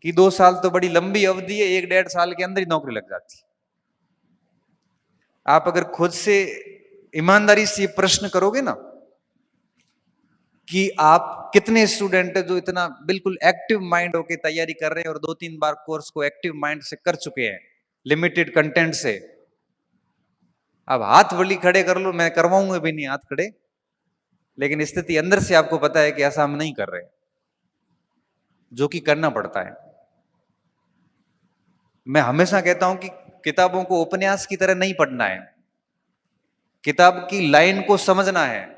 कि 2 साल तो बड़ी लंबी अवधि है, 1-1.5 साल के अंदर ही नौकरी लग जाती है। आप अगर खुद से ईमानदारी से प्रश्न करोगे ना कि आप कितने स्टूडेंट है जो इतना बिल्कुल एक्टिव माइंड होके तैयारी कर रहे हैं और 2-3 बार कोर्स को एक्टिव माइंड से कर चुके हैं लिमिटेड कंटेंट से। अब हाथ बली खड़े कर लो, मैं करवाऊंगा भी नहीं हाथ खड़े, लेकिन स्थिति अंदर से आपको पता है कि ऐसा हम नहीं कर रहे, जो कि करना पड़ता है। मैं हमेशा कहता हूं कि किताबों को उपन्यास की तरह नहीं पढ़ना है, किताब की लाइन को समझना है,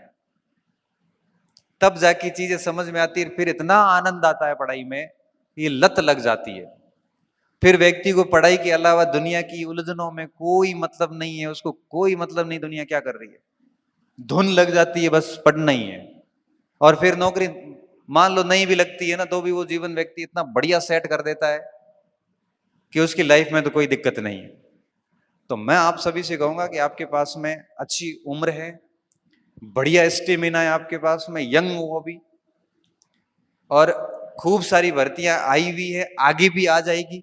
तब जाके चीजें समझ में आती है। फिर इतना आनंद आता है पढ़ाई में, ये लत लग जाती है। फिर व्यक्ति को पढ़ाई के अलावा दुनिया की उलझनों में कोई मतलब नहीं है, उसको कोई मतलब नहीं दुनिया क्या कर रही है, धुन लग जाती है, बस पढ़ना ही है। और फिर नौकरी मान लो नहीं भी लगती है ना, तो भी वो जीवन व्यक्ति इतना बढ़िया सेट कर देता है कि उसकी लाइफ में तो कोई दिक्कत नहीं है। तो मैं आप सभी से कहूंगा कि आपके पास में अच्छी उम्र है, बढ़िया स्टेमिना है आपके पास में, यंग हो अभी, और खूब सारी भर्तियां आई हुई है, आगे भी आ जाएगी।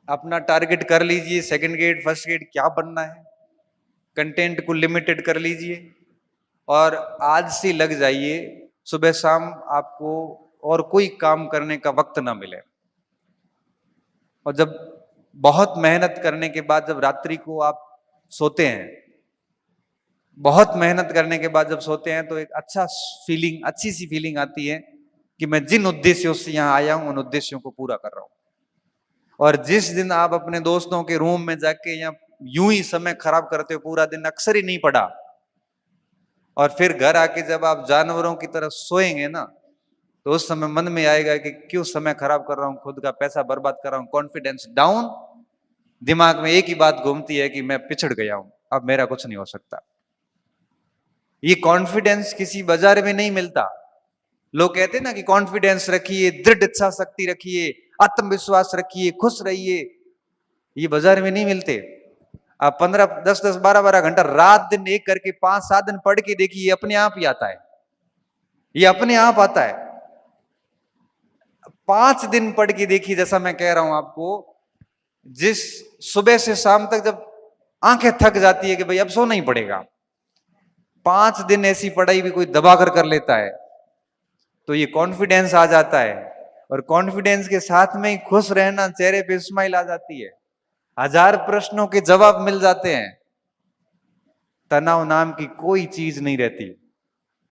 अपना टारगेट कर लीजिए, सेकंड ग्रेड फर्स्ट ग्रेड क्या बनना है, कंटेंट को लिमिटेड कर लीजिए और आज से लग जाइए। सुबह शाम आपको और कोई काम करने का वक्त ना मिले, और जब बहुत मेहनत करने के बाद जब रात्रि को आप सोते हैं, बहुत मेहनत करने के बाद जब सोते हैं, तो एक अच्छी सी फीलिंग आती है कि मैं जिन उद्देश्यों से यहां आया हूं उन उद्देश्यों को पूरा कर रहा हूं। और जिस दिन आप अपने दोस्तों के रूम में जाके या यूं ही समय खराब करते हो, पूरा दिन अक्सर ही नहीं पढ़ा, और फिर घर आके जब आप जानवरों की तरह सोएंगे ना, तो उस समय मन में आएगा कि क्यों समय खराब कर रहा हूं, खुद का पैसा बर्बाद कर रहा हूं, कॉन्फिडेंस डाउन, दिमाग में एक ही बात घूमती है कि मैं पिछड़ गया हूं, अब मेरा कुछ नहीं हो सकता। ये कॉन्फिडेंस किसी बाजार में नहीं मिलता। लोग कहते हैं ना कि कॉन्फिडेंस रखिए, दृढ़ इच्छा शक्ति रखिए, आत्मविश्वास रखिए, खुश रहिए, ये बाजार में नहीं मिलते। आप 10-10 12-12 घंटा रात दिन एक करके 5-7 दिन पढ़ के देखिए, अपने आप ही आता है, ये अपने आप आता है। 5 दिन पढ़ के देखिए, जैसा मैं कह रहा हूं आपको, जिस सुबह से शाम तक जब आंखें थक जाती है कि भाई अब सो नहीं पड़ेगा, 5 दिन ऐसी पढ़ाई भी कोई दबा कर लेता है, तो ये कॉन्फिडेंस आ जाता है। और कॉन्फिडेंस के साथ में ही खुश रहना, चेहरे पे स्माइल आ जाती है, 1000 प्रश्नों के जवाब मिल जाते हैं, तनाव नाम की कोई चीज नहीं रहती।